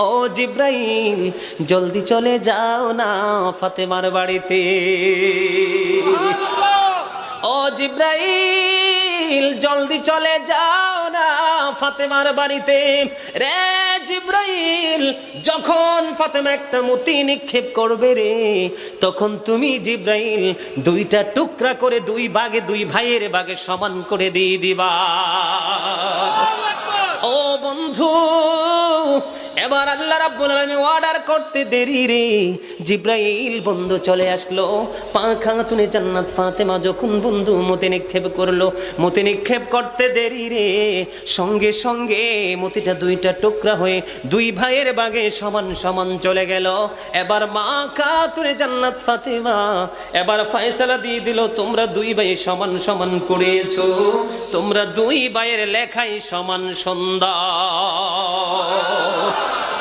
ও জিব্রাইল জলদি চলে যাও না ফাতেমার বাড়িতে। ও জিব্রাইল জলদি চলে যাও না ফাতেমার বাড়িতে। রে জিব্রাইল যখন ফাতেমা একটা মতি নিক্ষেপ করবে রে, তখন তুমি জিব্রাইল দুইটা টুকরা করে দুই ভাগে, দুই ভাইয়ের ভাগে সমান করে দিয়ে দিবা। ও বন্ধু, এবার আল্লাহ রাব্বুল আলামিন অর্ডার করতে দেরি রে, জিব্রাইল বন্ধু চলে আসলো। খাতুনে জান্নাত ফাতেমা যখন বন্ধু মতি নিক্ষেপ করলো, মতি নিক্ষেপ করতে দেরি রে, সঙ্গে সঙ্গে মতিটা দুইটা টুকরা হয়ে দুই ভাইয়ের ভাগে সমান সমান চলে গেল। এবার মা খাতুনে জান্নাত ফাতেমা এবার ফয়সালা দিয়ে দিল, তোমরা দুই ভাই সমান সমান করেছো, তোমরা দুই ভাইয়ের লেখাই সমান সুন্দর।